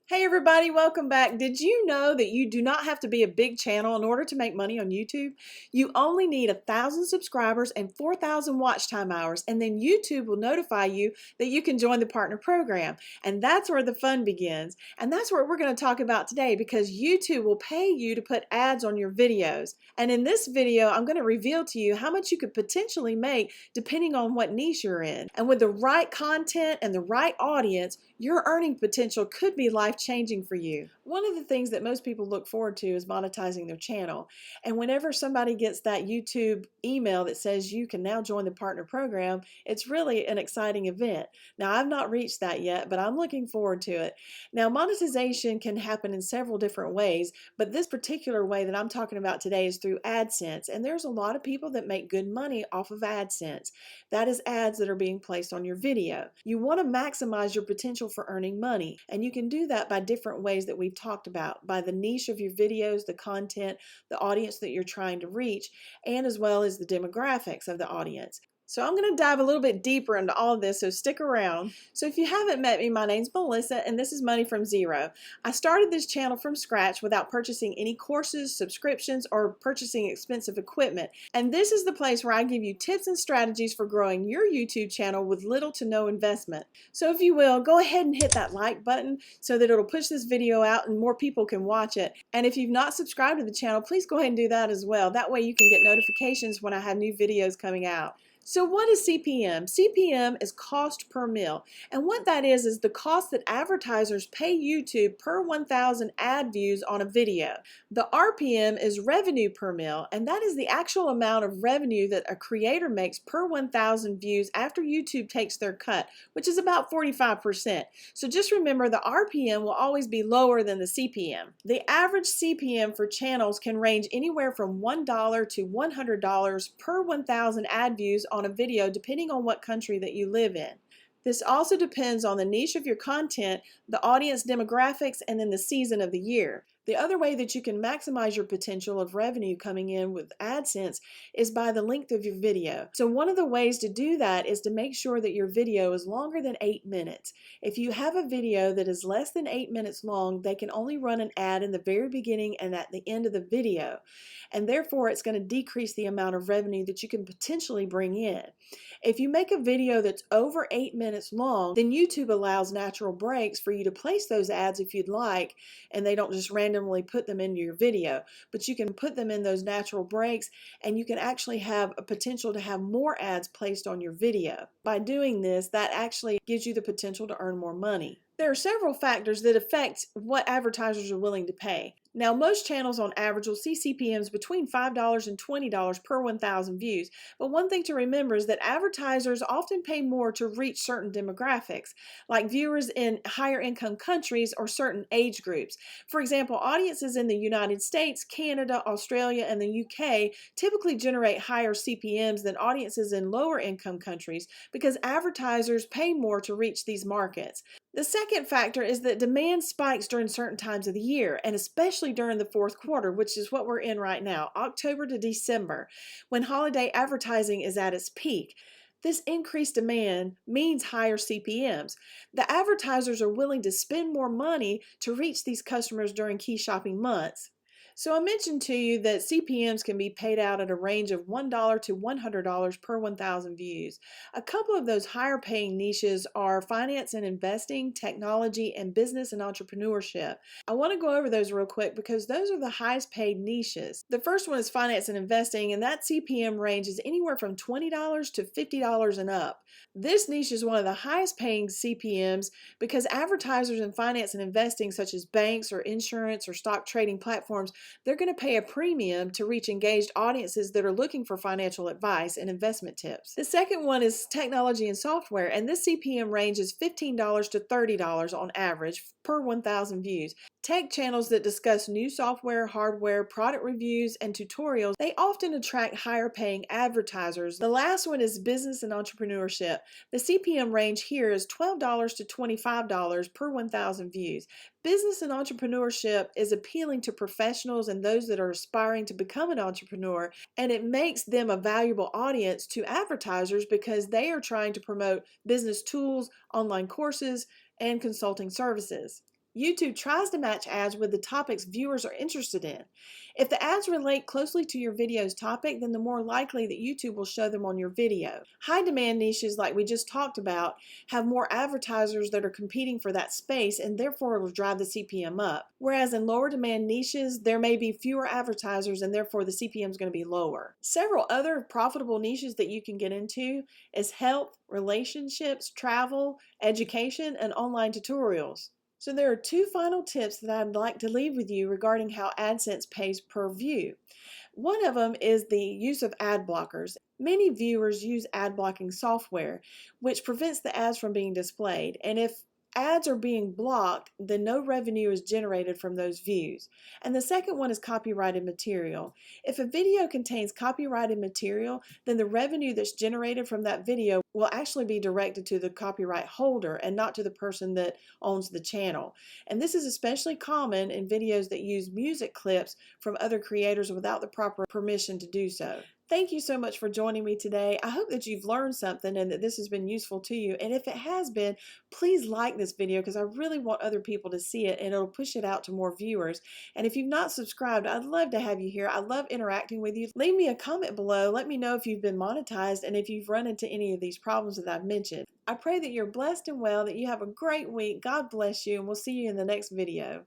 Hey everybody, welcome back. Did you know that you do not have to be a big channel in order to make money on YouTube? You only need 1,000 subscribers and 4,000 watch time hours, and then YouTube will notify you that you can join the partner program. And that's where the fun begins. And that's what we're going to talk about today, because YouTube will pay you to put ads on your videos. And in this video, I'm going to reveal to you how much you could potentially make depending on what niche you're in. And with the right content and the right audience, your earning potential could be life-changing for you. One of the things that most people look forward to is monetizing their channel. And whenever somebody gets that YouTube email that says you can now join the partner program, it's really an exciting event. Now, I've not reached that yet, but I'm looking forward to it. Now, monetization can happen in several different ways, but this particular way that I'm talking about today is through AdSense. And there's a lot of people that make good money off of AdSense. That is ads that are being placed on your video. You want to maximize your potential for earning money, and you can do that by different ways that we've talked about, by the niche of your videos, the content, the audience that you're trying to reach, and as well as the demographics of the audience. So I'm going to dive a little bit deeper into all of this, so stick around. So if you haven't met me, my name's Melissa, and this is Money from Zero. I started this channel from scratch without purchasing any courses, subscriptions, or purchasing expensive equipment. And this is the place where I give you tips and strategies for growing your YouTube channel with little to no investment. So if you will, go ahead and hit that like button so that it'll push this video out and more people can watch it. And if you've not subscribed to the channel, please go ahead and do that as well. That way you can get notifications when I have new videos coming out. So what is CPM? CPM is cost per mil. And what that is the cost that advertisers pay YouTube per 1,000 ad views on a video. The RPM is revenue per mil, and that is the actual amount of revenue that a creator makes per 1,000 views after YouTube takes their cut, which is about 45%. So just remember, the RPM will always be lower than the CPM. The average CPM for channels can range anywhere from $1 to $100 per 1,000 ad views on a video, depending on what country that you live in. This also depends on the niche of your content, the audience demographics, and then the season of the year. The other way that you can maximize your potential of revenue coming in with AdSense is by the length of your video. So one of the ways to do that is to make sure that your video is longer than 8 minutes. If you have a video that is less than 8 minutes long, they can only run an ad in the very beginning and at the end of the video. And therefore, it's going to decrease the amount of revenue that you can potentially bring in. If you make a video that's over 8 minutes long, then YouTube allows natural breaks for you to place those ads if you'd like, and they don't just randomly put them into your video, but you can put them in those natural breaks, and you can actually have a potential to have more ads placed on your video. By doing this, that actually gives you the potential to earn more money. There are several factors that affect what advertisers are willing to pay. Now, most channels on average will see CPMs between $5 and $20 per 1,000 views. But one thing to remember is that advertisers often pay more to reach certain demographics, like viewers in higher income countries or certain age groups. For example, audiences in the United States, Canada, Australia, and the UK typically generate higher CPMs than audiences in lower income countries because advertisers pay more to reach these markets. The second factor is that demand spikes during certain times of the year, and especially during the fourth quarter, which is what we're in right now, October to December, when holiday advertising is at its peak. This increased demand means higher CPMs. The advertisers are willing to spend more money to reach these customers during key shopping months. So I mentioned to you that CPMs can be paid out at a range of $1 to $100 per 1,000 views. A couple of those higher paying niches are finance and investing, technology, and business and entrepreneurship. I want to go over those real quick because those are the highest paid niches. The first one is finance and investing, and that CPM range is anywhere from $20 to $50 and up. This niche is one of the highest paying CPMs because advertisers in finance and investing, such as banks or insurance or stock trading platforms, they're going to pay a premium to reach engaged audiences that are looking for financial advice and investment tips. The second one is technology and software, and this CPM range is $15 to $30 on average per 1,000 views. Tech channels that discuss new software, hardware, product reviews, and tutorials, they often attract higher paying advertisers. The last one is business and entrepreneurship. The CPM range here is $12 to $25 per 1,000 views. Business and entrepreneurship is appealing to professionals and those that are aspiring to become an entrepreneur, and it makes them a valuable audience to advertisers because they are trying to promote business tools, online courses, and consulting services. YouTube tries to match ads with the topics viewers are interested in. If the ads relate closely to your video's topic, then the more likely that YouTube will show them on your video. High demand niches, like we just talked about, have more advertisers that are competing for that space, and therefore it will drive the CPM up. Whereas in lower demand niches, there may be fewer advertisers and therefore the CPM is going to be lower. Several other profitable niches that you can get into is health, relationships, travel, education, and online tutorials. So there are two final tips that I'd like to leave with you regarding how AdSense pays per view. One of them is the use of ad blockers. Many viewers use ad blocking software, which prevents the ads from being displayed. And if ads are being blocked, then no revenue is generated from those views. And the second one is copyrighted material. If a video contains copyrighted material, then the revenue that's generated from that video will actually be directed to the copyright holder and not to the person that owns the channel. And this is especially common in videos that use music clips from other creators without the proper permission to do so. Thank you so much for joining me today. I hope that you've learned something and that this has been useful to you. And if it has been, please like this video because I really want other people to see it and it'll push it out to more viewers. And if you've not subscribed, I'd love to have you here. I love interacting with you. Leave me a comment below. Let me know if you've been monetized and if you've run into any of these problems that I've mentioned. I pray that you're blessed and well, that you have a great week. God bless you, and we'll see you in the next video.